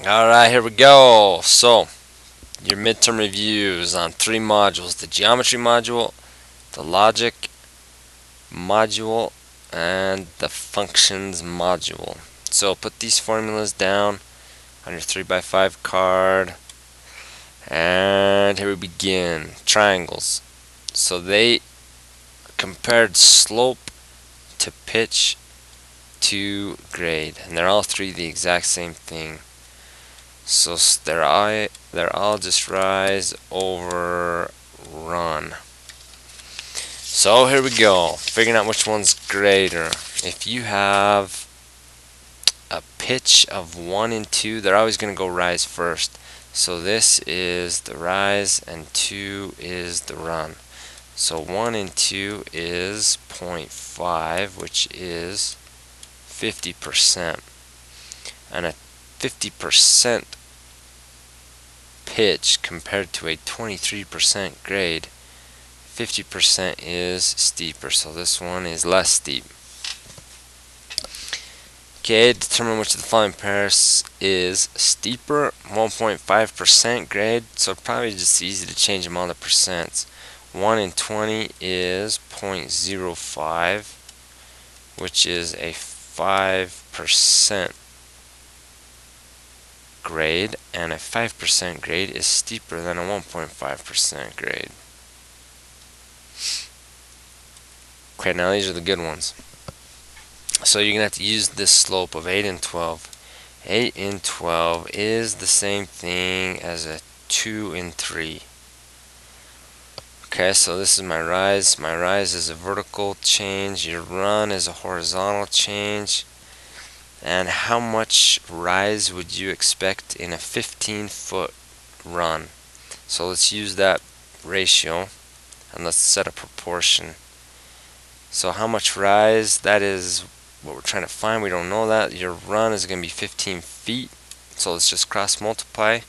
Alright, here we go. So, your midterm reviews on three modules: the geometry module, the logic module, and the functions module. So, put these formulas down on your 3x5 card, and here we begin. Triangles. So, they compared slope to pitch to grade, and they're all three the exact same thing. So they're all just rise over run. So here we go, figuring out which one's greater. If you have a pitch of 1 and 2, they're always going to go rise first. So this is the rise and 2 is the run. So 1 and 2 is 0.5, which is 50%. And a 50% pitch compared to a 23% grade, 50% is steeper, so this one is less steep. Okay, determine which of the following pairs is steeper. 1.5% grade, so probably just easy to change them all to percents. 1 and 20 is 0.05, which is a 5% grade, and a 5% grade is steeper than a 1.5% grade. Okay, now these are the good ones. So you're going to have to use this slope of 8 and 12. 8 and 12 is the same thing as a 2 and 3. Okay, so this is my rise. My rise is a vertical change. Your run is a horizontal change. And how much rise would you expect in a 15-foot run? So let's use that ratio and let's set a proportion. So how much rise, that is what we're trying to find. We don't know that. Your run is going to be 15 feet. So let's just cross multiply.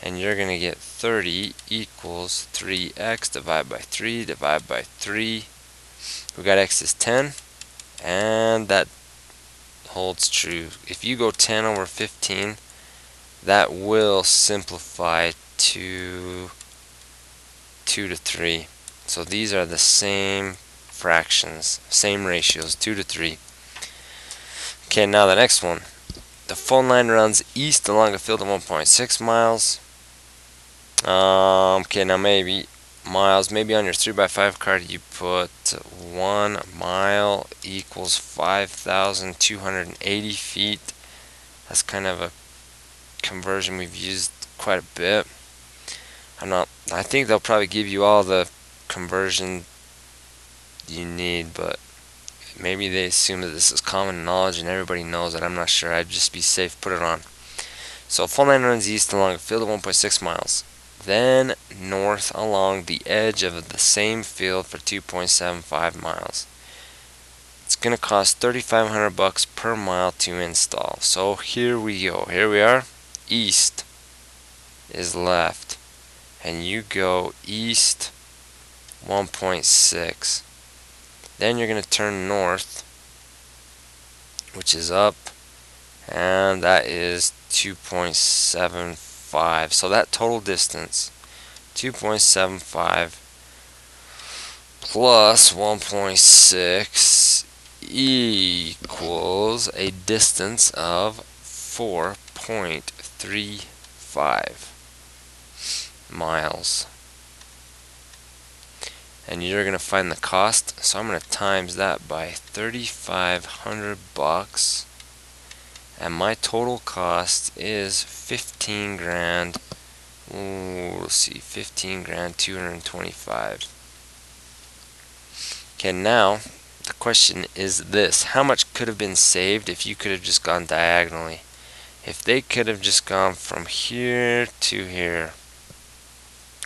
And you're going to get 30 equals 3x divided by 3 divided by 3. We got x is 10. And that holds true. If you go 10 over 15, that will simplify to 2 to 3. So these are the same fractions, same ratios, 2 to 3. Okay, now the next one. The phone line runs east along a field of 1.6 miles. Okay, now maybe miles. Maybe on your 3x5 card you put 1 mile equals 5,280 feet. That's kind of a conversion we've used quite a bit. I think they'll probably give you all the conversion you need, but maybe they assume that this is common knowledge and everybody knows it. I'm not sure. I'd just be safe, put it on. So phone line runs east along a field of 1.6 miles. Then north along the edge of the same field for 2.75 miles. It's going to cost $3,500 per mile to install. So here we go. Here we are. East is left. And you go east 1.6. Then you're going to turn north, which is up, and that is 2.75. So that total distance, 2.75 plus 1.6 equals a distance of 4.35 miles. And you're going to find the cost, so I'm going to times that by $3,500, and my total cost is 15 grand. We'll see, 15 grand 225. Okay, now the question is this: how much could have been saved if you could have just gone diagonally? If they could have just gone from here to here,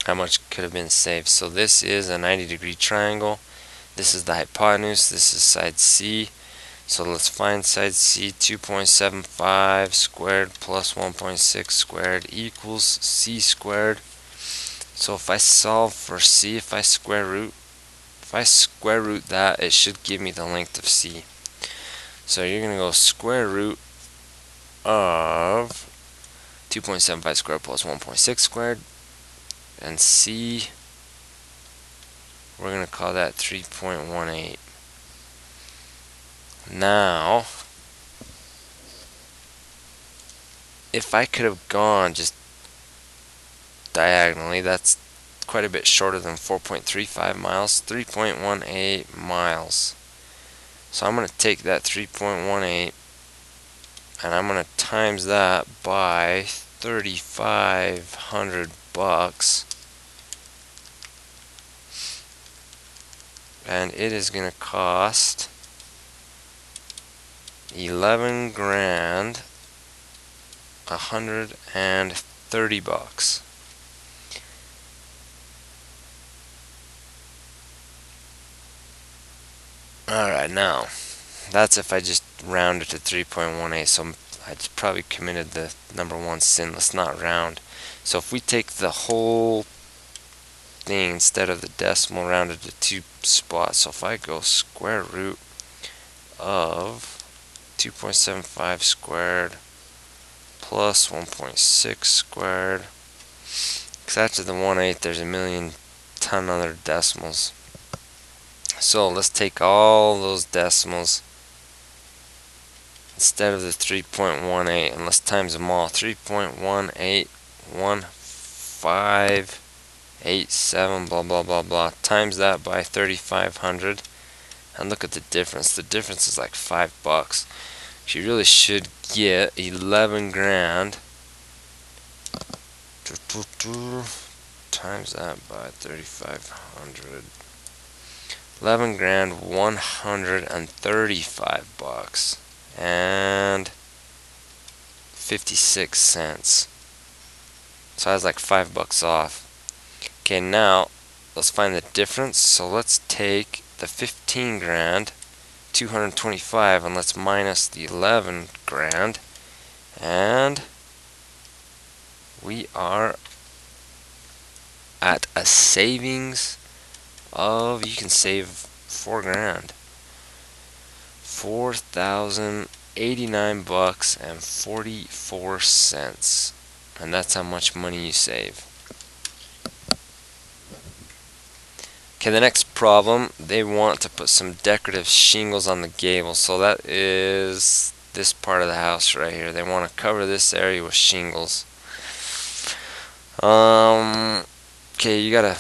how much could have been saved? So this is a 90-degree triangle. This is the hypotenuse. This is side C. So let's find side C. 2.75 squared plus 1.6 squared equals C squared. So if I solve for C, if I square root that, it should give me the length of C. So you're going to go square root of 2.75 squared plus 1.6 squared. And C, we're going to call that 3.18. Now, if I could have gone just diagonally, that's quite a bit shorter than 4.35 miles, 3.18 miles. So I'm going to take that 3.18 and I'm going to times that by 3,500 bucks. And it is going to cost 11 grand 130 bucks. Alright, now that's if I just rounded to 3.18, so I just probably committed the number one sin. Let's not round. So if we take the whole thing instead of the decimal rounded to 2 spots, so if I go square root of 2.75 squared plus 1.6 squared, because after the 1/8 there's a million ton other decimals. So let's take all those decimals instead of the 3.18 and let's times them all. 3.181587 blah blah blah blah, times that by 3,500, and look at the difference. The difference is like $5. You really should get 11 grand times that by 3,500. 11 grand 135 bucks and 56 cents. So I was like $5 off. Okay, now let's find the difference. So let's take the 15 grand 225 and let's minus the 11 grand, and we are at a savings of, you can save 4 grand, 4,089 bucks and 44 cents, and that's how much money you save. Okay, the next problem, they want to put some decorative shingles on the gable. So that is this part of the house right here. They want to cover this area with shingles. Okay, you got a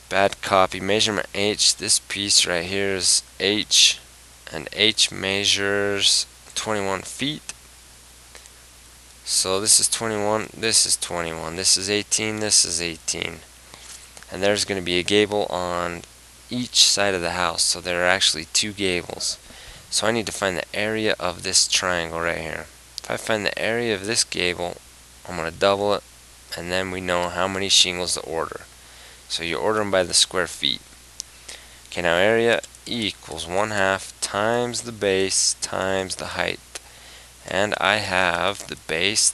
bad copy. Measurement H, this piece right here is H, and H measures 21 feet. So this is 21, this is 21, this is 18, this is 18. And there's going to be a gable on each side of the house, so there are actually 2 gables. So I need to find the area of this triangle right here. If I find the area of this gable, I'm going to double it, and then we know how many shingles to order. So you order them by the square feet. Okay, now area equals 1/2 times the base times the height. And I have the base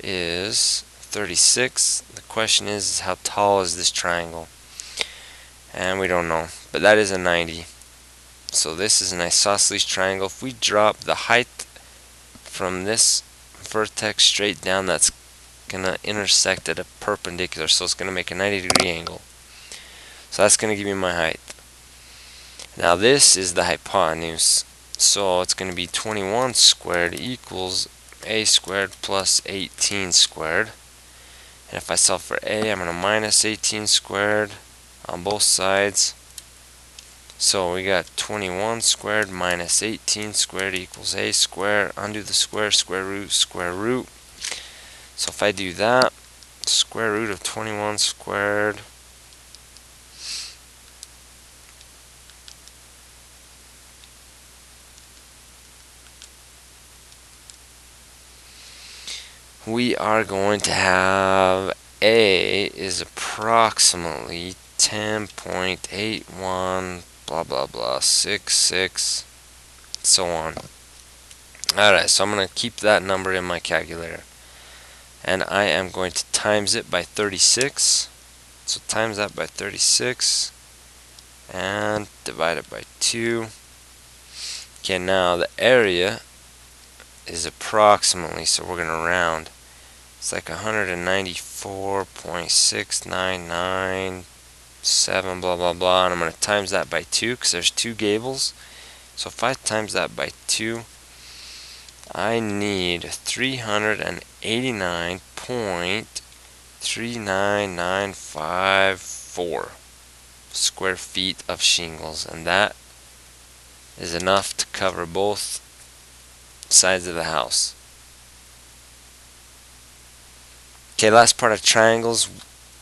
is 36. The question is how tall is this triangle? And we don't know, but that is a 90. So this is an isosceles triangle. If we drop the height from this vertex straight down, that's gonna intersect at a perpendicular, so it's gonna make a 90-degree angle. So that's gonna give me my height. Now this is the hypotenuse, so it's gonna be 21 squared equals a squared plus 18 squared. And if I solve for a, I'm going to minus 18 squared on both sides. So we got 21 squared minus 18 squared equals a squared. Undo the square, square root, square root. So if I do that, square root of 21 squared we are going to have a is approximately 10.81 blah blah blah 66, so on. Alright, so I'm going to keep that number in my calculator, and I am going to times it by 36. So times that by 36 and divide it by 2. Okay, now the area is approximately, so we're going to round, It's like 194.6997 blah blah blah, and I'm going to times that by 2 because there's 2 gables. So if I times that by 2, I need 389.39954 square feet of shingles, and that is enough to cover both sides of the house. Okay, last part of triangles.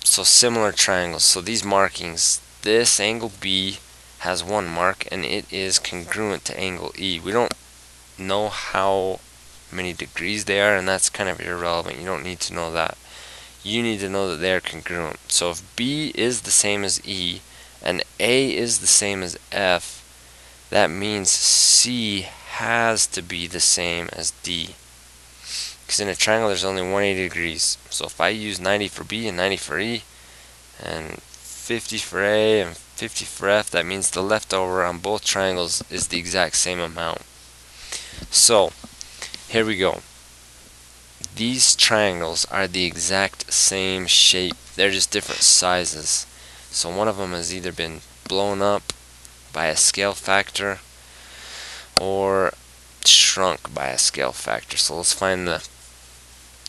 So similar triangles. So these markings, this angle B has one mark and it is congruent to angle E. We don't know how many degrees they are, and that's kind of irrelevant. You don't need to know that. You need to know that they are congruent. So if B is the same as E and A is the same as F, that means C has to be the same as D. Because in a triangle there's only 180 degrees. So if I use 90 for B and 90 for E and 50 for A and 50 for F, that means the leftover on both triangles is the exact same amount. So here we go. These triangles are the exact same shape. They're just different sizes. So one of them has either been blown up by a scale factor or shrunk by a scale factor. So let's find the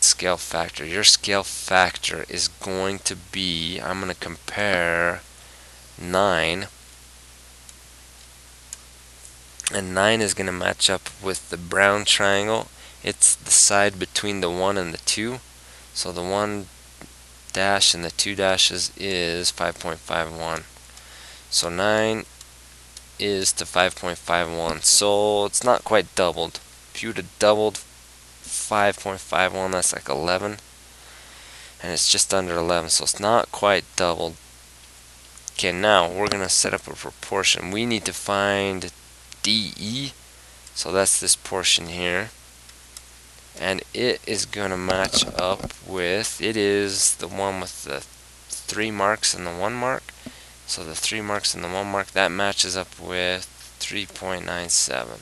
scale factor. Your scale factor is going to be, I'm going to compare 9, and 9 is going to match up with the brown triangle. It's the side between the 1 and the 2. So the 1 dash and the 2 dashes is 5.51. So 9 is to 5.51. So it's not quite doubled. If you would have doubled 5.51, that's like 11. And it's just under 11, so it's not quite doubled. Okay, now we're going to set up a proportion. We need to find DE. So that's this portion here. And it is going to match up with, it is the one with the 3 marks and the 1 mark. So the 3 marks and the 1 mark, that matches up with 3.97.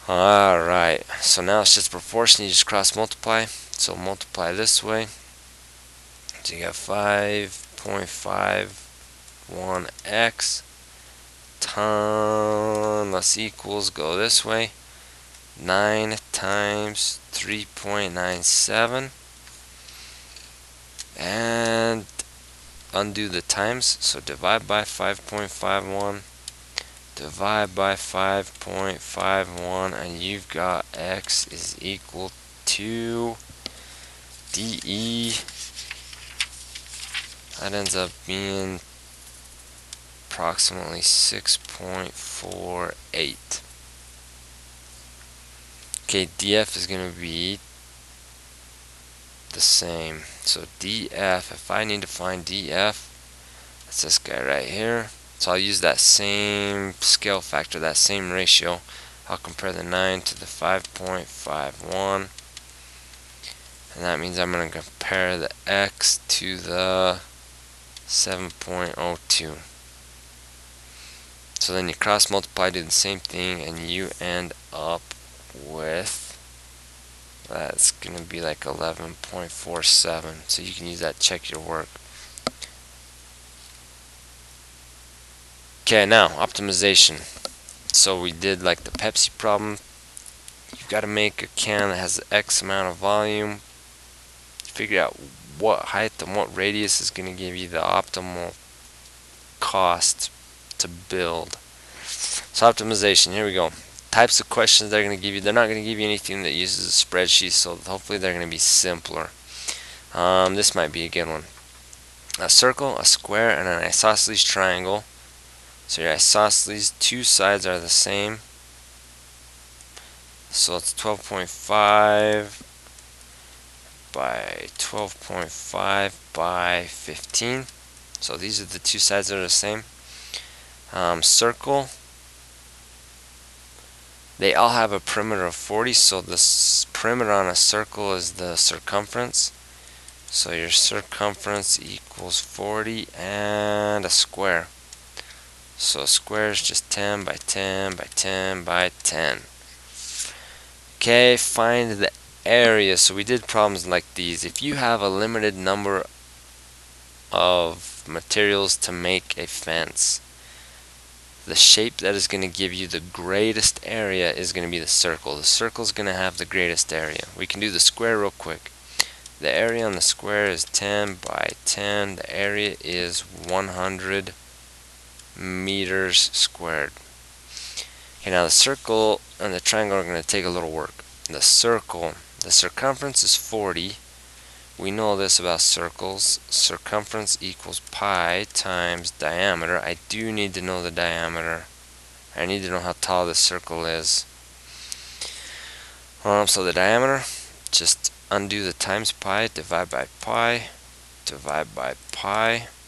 Alright, so now it's just proportion. You just cross multiply. So multiply this way. So you got 5.51x ton equals, go this way, 9 times 3.97, and undo the times. So divide by 5.51, divide by 5.51, and you've got x is equal to DE. That ends up being approximately 6.48. Okay, DF is going to be the same. So DF, if I need to find DF, that's this guy right here. So I'll use that same scale factor, that same ratio. I'll compare the 9 to the 5.51. And that means I'm going to compare the X to the 7.02. So then you cross multiply, do the same thing, and you end up with, that's going to be like 11.47. So you can use that to check your work. Okay, now optimization. So we did like the Pepsi problem. You've got to make a can that has X amount of volume. Figure out what height and what radius is going to give you the optimal cost to build. So optimization, here we go. Types of questions they're going to give you. They're not going to give you anything that uses a spreadsheet, so hopefully they're going to be simpler. This might be a good one. A circle, a square, and an isosceles triangle. So your isosceles, 2 sides are the same. So it's 12.5 by 12.5 by 15. So these are the 2 sides that are the same. Circle, they all have a perimeter of 40, so the perimeter on a circle is the circumference. So your circumference equals 40, and a square. So a square is just 10 by 10 by 10 by 10. Okay, find the area, so we did problems like these. If you have a limited number of materials to make a fence, the shape that is going to give you the greatest area is going to be the circle. The circle is going to have the greatest area. We can do the square real quick. The area on the square is 10 by 10. The area is 100 meters squared. Okay, now the circle and the triangle are going to take a little work. The circle, the circumference is 40. We know this about circles. Circumference equals pi times diameter. I do need to know the diameter. I need to know how tall this circle is. So the diameter, just undo the times pi, divide by pi,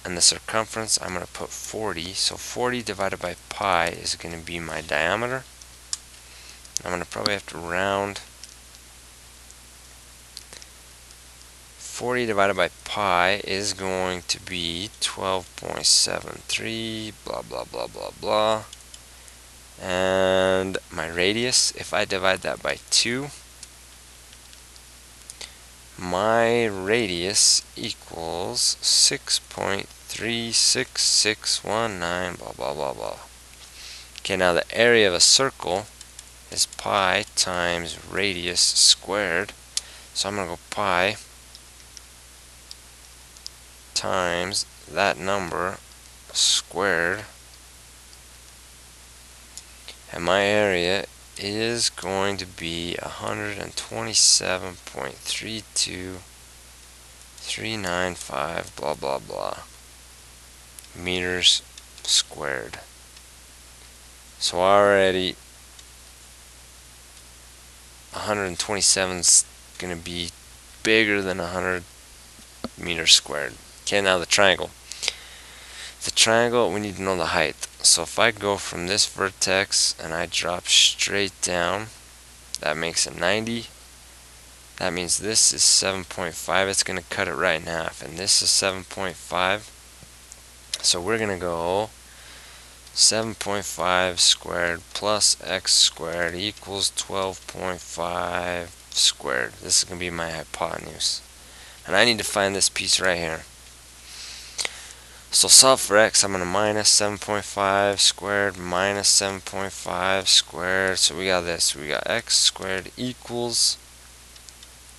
and the circumference, I'm going to put 40. So 40 divided by pi is going to be my diameter. I'm going to probably have to round. 40 divided by pi is going to be 12.73, blah, blah, blah, blah, blah. And my radius, if I divide that by 2, my radius equals 6.36619, blah, blah, blah, blah. Okay, now the area of a circle is pi times radius squared. So I'm going to go pi times that number squared. And my area is going to be 127.32395, blah, blah, blah, meters squared. So already 127 is going to be bigger than 100 meters squared. Okay, now the triangle. The triangle, we need to know the height. So if I go from this vertex and I drop straight down, that makes it 90. That means this is 7.5. It's going to cut it right in half. And this is 7.5. So we're going to go 7.5 squared plus x squared equals 12.5 squared. This is going to be my hypotenuse. And I need to find this piece right here. So solve for x, I'm going to minus 7.5 squared minus 7.5 squared. So we got this. We got x squared equals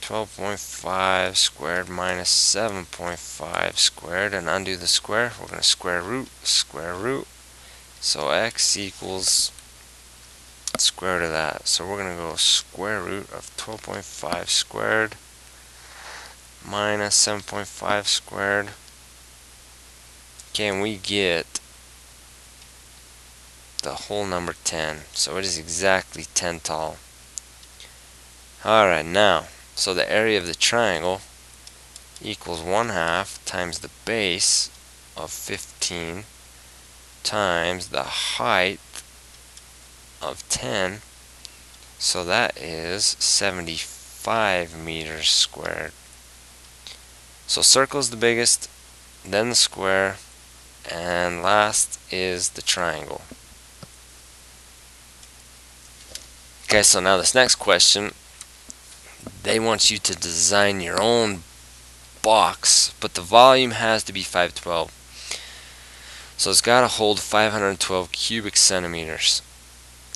12.5 squared minus 7.5 squared. And undo the square. We're going to square root. So x equals square root of that. So we're going to go square root of 12.5 squared minus 7.5 squared. Okay, and we get the whole number 10. So it is exactly 10 tall. Alright, now, so the area of the triangle equals 1/2 times the base of 15 times the height of 10. So that is 75 meters squared. So circle is the biggest, then the square, and last is the triangle. Okay, so now this next question, they want you to design your own box, but the volume has to be 512. So it's got to hold 512 cubic centimeters.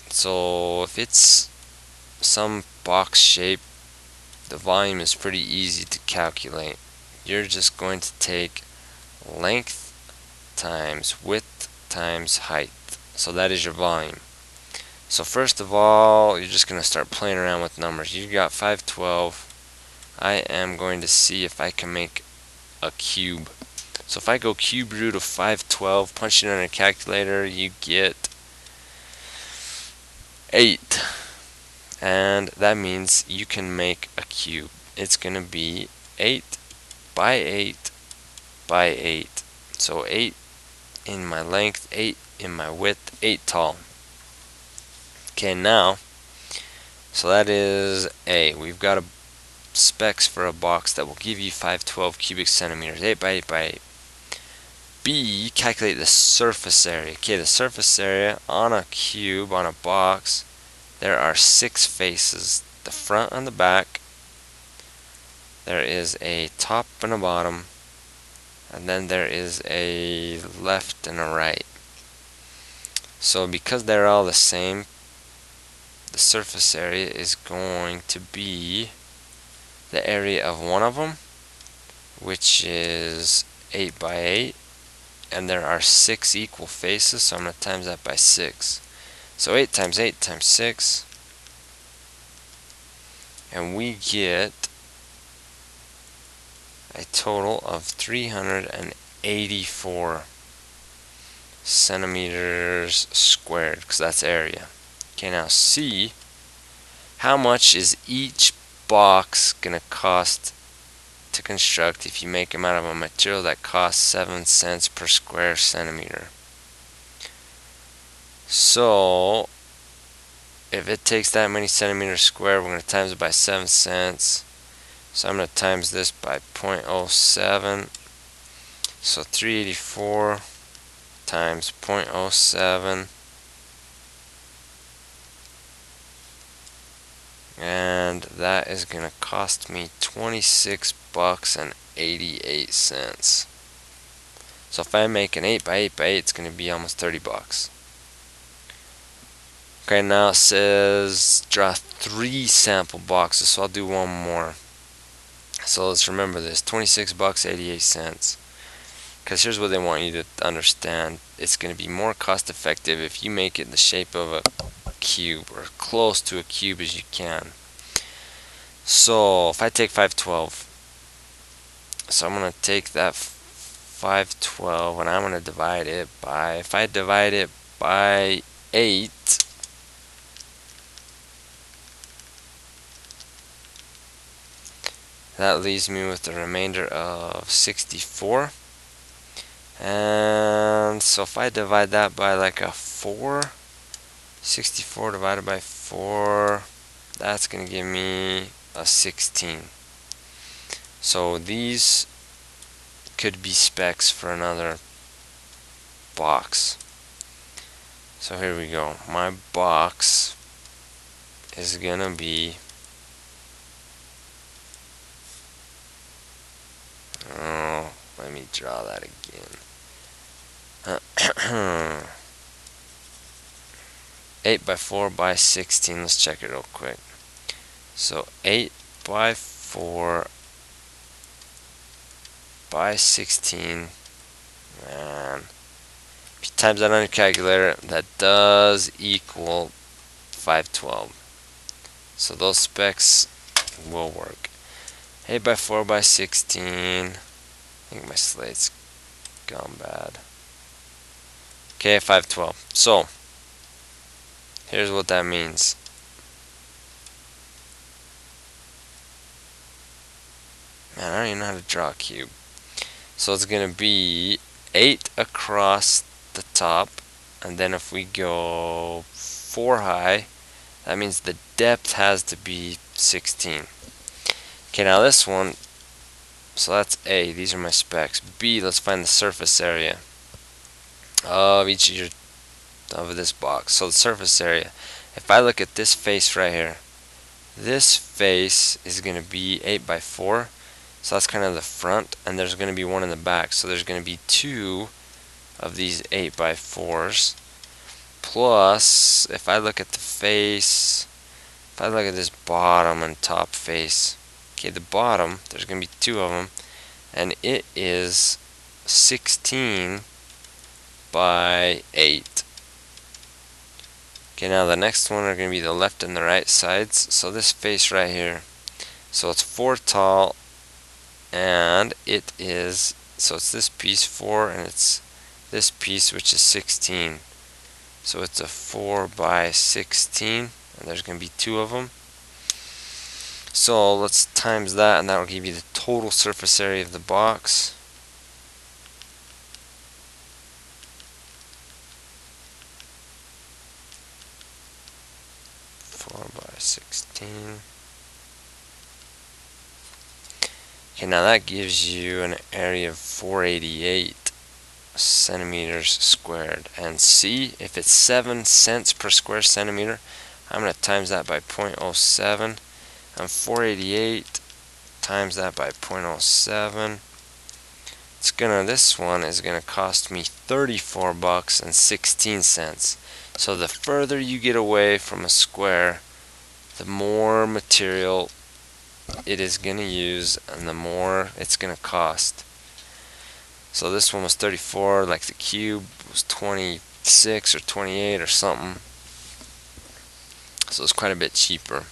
So if it's some box shape, the volume is pretty easy to calculate. You're just going to take length times width times height. So that is your volume. So first of all, you're just going to start playing around with numbers. You got 512. I am going to see if I can make a cube. So if I go cube root of 512, punch it in a calculator, you get 8. And that means you can make a cube. It's going to be 8 by 8 by 8. So 8 in my length, 8 in my width, 8 tall. Okay, now, so that is A. We've got a specs for a box that will give you 512 cubic centimeters, 8 by 8 by 8. B, calculate the surface area. Okay, the surface area on a cube, on a box, there are 6 faces, the front and the back, there is a top and a bottom, and then there is a left and a right. So because they're all the same, the surface area is going to be the area of one of them, which is 8 by 8, and there are 6 equal faces, so I'm going to times that by 6. So 8 times 8 times 6, and we get a total of 384 centimeters squared, because that's area. Okay, now see, how much is each box going to cost to construct if you make them out of a material that costs 7 cents per square centimeter. So if it takes that many centimeters squared, we're going to times it by 7 cents. So I'm going to times this by 0.07. So 384 times 0.07, and that is going to cost me 26 bucks and 88 cents. So if I make an 8 by 8 by 8, it's going to be almost 30 bucks. Okay, now it says draw 3 sample boxes, so I'll do one more. So let's remember this, 26 bucks 88 cents. Because here's what they want you to understand. It's going to be more cost effective if you make it in the shape of a cube, or close to a cube as you can. So if I take 512, so I'm going to take that 512 and I'm going to divide it by, if I divide it by 8, that leaves me with the remainder of 64. And so if I divide that by like a 4, 64 divided by 4, that's going to give me a 16. So these could be specs for another box. So here we go. My box is going to be, oh, let me draw that again. 8 by 4 by 16. Let's check it real quick. So 8 by 4 by 16. Man, if you times that on your calculator, that does equal 512. So those specs will work. 8 by 4 by 16. I think my slate's gone bad. Okay, 512. So here's what that means. Man, I don't even know how to draw a cube. So it's going to be 8 across the top, and then if we go 4 high, that means the depth has to be 16. Okay, now this one, so that's A, these are my specs. B, let's find the surface area of each of this box. So the surface area, if I look at this face right here, this face is going to be 8 by 4, so that's kind of the front, and there's going to be one in the back, so there's going to be 2 of these 8 by 4s. Plus, if I look at the face, if I look at this bottom and top face, okay, the bottom, there's going to be 2 of them, and it is 16 by 8. Okay, now the next one are going to be the left and the right sides. So this face right here, so it's 4 tall, and it is, so it's this piece 4, and it's this piece which is 16. So it's a 4 by 16, and there's going to be 2 of them. So let's times that, and that will give you the total surface area of the box. By 16. Okay, now that gives you an area of 488 centimeters squared. And see, if it's 7 cents per square centimeter, I'm going to times that by 0.07. And 488 times that by 0.07. This one is gonna cost me 34 bucks and 16 cents. So the further you get away from a square, the more material it is gonna use and the more it's gonna cost. So this one was 34, like the cube was 26 or 28 or something. So it's quite a bit cheaper.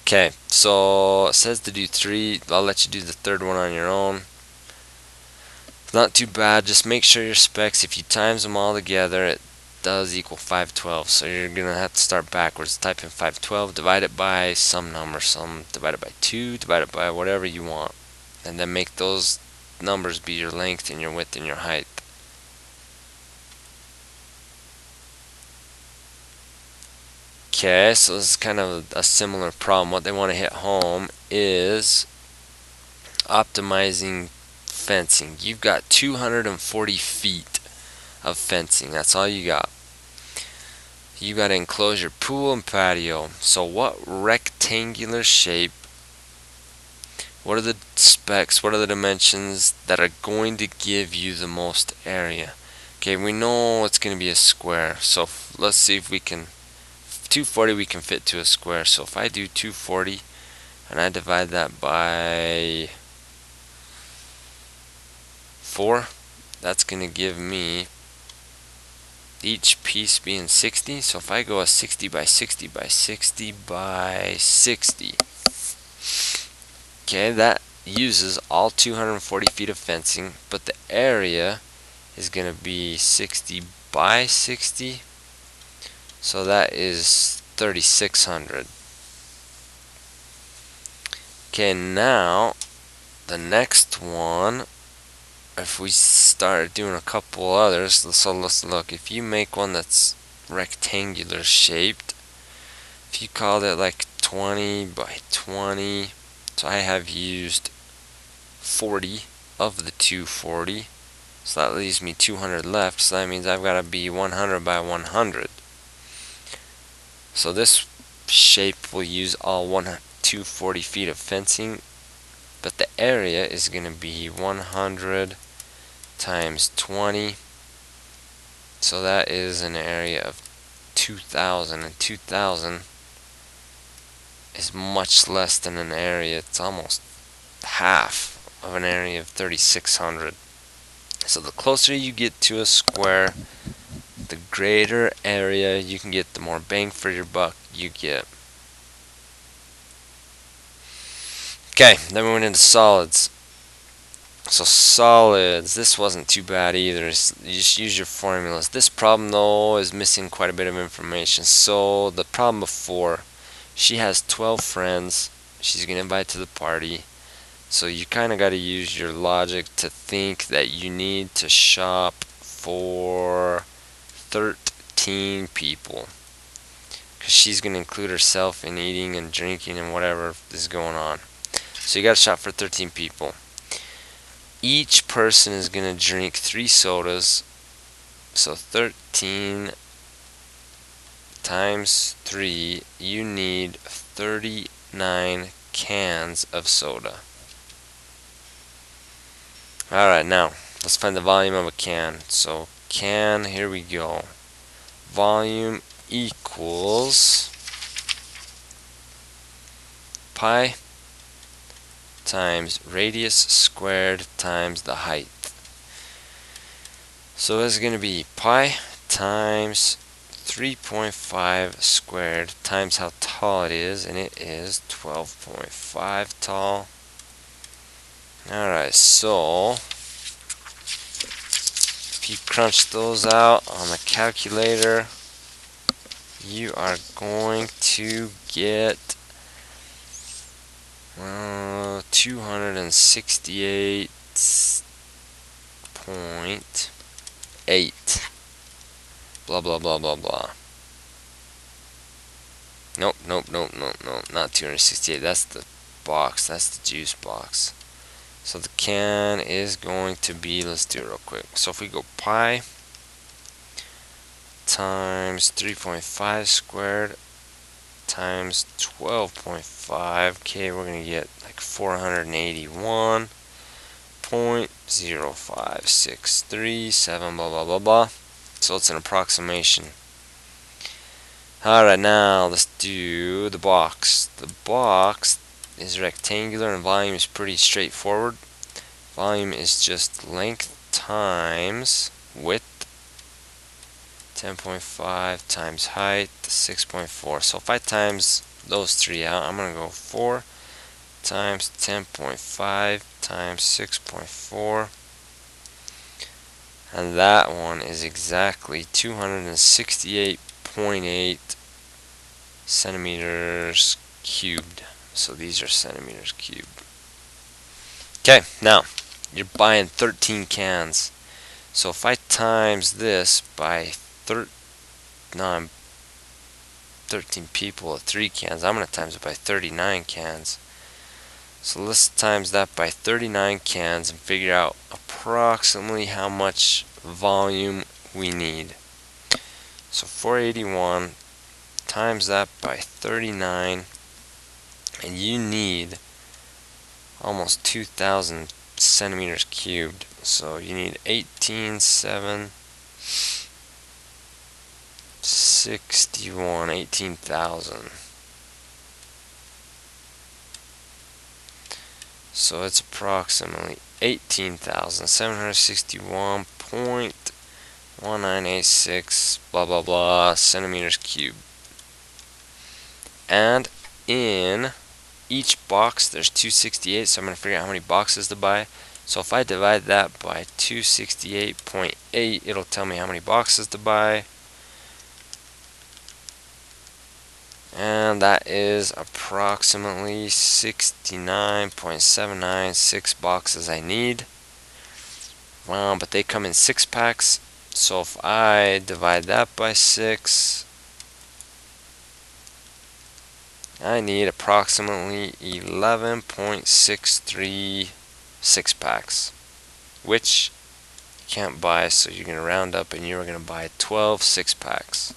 Okay, so it says to do 3. I'll let you do the third one on your own. Not too bad. Just make sure your specs, if you times them all together, it does equal 512. So you're going to have to start backwards. Type in 512, divide it by some number, divide it by 2, divide it by whatever you want. And then make those numbers be your length and your width and your height. Okay, so this is kind of a similar problem. What they want to hit home is optimizing fencing. You've got 240 feet of fencing. That's all you got. You got to enclose your pool and patio. So what rectangular shape, what are the specs, what are the dimensions that are going to give you the most area? Okay, we know it's going to be a square. So let's see if we can, 240 we can fit to a square. So if I do 240 and I divide that by 4, that's going to give me each piece being 60. So if I go a 60 by 60 by 60 by 60, okay, that uses all 240 feet of fencing, but the area is going to be 60 by 60, so that is 3,600. Okay, now the next one, if we start doing a couple others, so let's look. If you make one that's rectangular shaped, if you called it like 20 by 20, so I have used 40 of the 240, so that leaves me 200 left, so that means I've got to be 100 by 100. So this shape will use all 240 feet of fencing, but the area is going to be 100 times 20, so that is an area of 2,000, and 2,000 is much less than an area. It's almost half of an area of 3,600. So the closer you get to a square, the greater area you can get, the more bang for your buck you get. Okay, then we went into solids. So solids, this wasn't too bad either. You just use your formulas. This problem though is missing quite a bit of information. So the problem before, she has 12 friends she's gonna invite to the party. So you kind of got to use your logic to think that you need to shop for 13 people, because she's going to include herself in eating and drinking and whatever is going on. So you got to shop for 13 people. Each person is going to drink 3 sodas, so 13 times 3, you need 39 cans of soda. Alright, now let's find the volume of a can. So can, here we go. Volume equals pi times radius squared times the height. So it's going to be pi times 3.5 squared times how tall it is, and it is 12.5 tall. Alright, so if you crunch those out on the calculator, you are going to get 268.8 blah blah blah blah blah. Nope, not 268. That's the box, that's the juice box. So the can is going to be, let's do it real quick. So if we go pi times 3.5 squared times 12.5. Okay, we're going to get like 481.05637, blah, blah, blah, blah. So it's an approximation. Alright, now let's do the box. The box is rectangular and volume is pretty straightforward. Volume is just length times width, 10.5 times height, 6.4. So if I times those three out, I'm going to go 4 times 10.5 times 6.4. And that one is exactly 268.8 centimeters cubed. So these are centimeters cubed. Okay, now you're buying 13 cans. So if I times this by 13 people at 3 cans, I'm going to times it by 39 cans. So let's times that by 39 cans and figure out approximately how much volume we need. So 481 times that by 39, and you need almost 2,000 centimeters cubed. So you need 18,761, 18,000. So it's approximately 18,761.1986 blah blah blah centimeters cubed. And in each box there's 268, so I'm going to figure out how many boxes to buy. So if I divide that by 268.8, it'll tell me how many boxes to buy. And that is approximately 69.796 boxes I need. Wow, but they come in 6 packs. So if I divide that by 6, I need approximately 11.63 6-packs, which you can't buy, so you're going to round up and you're going to buy 12 6-packs.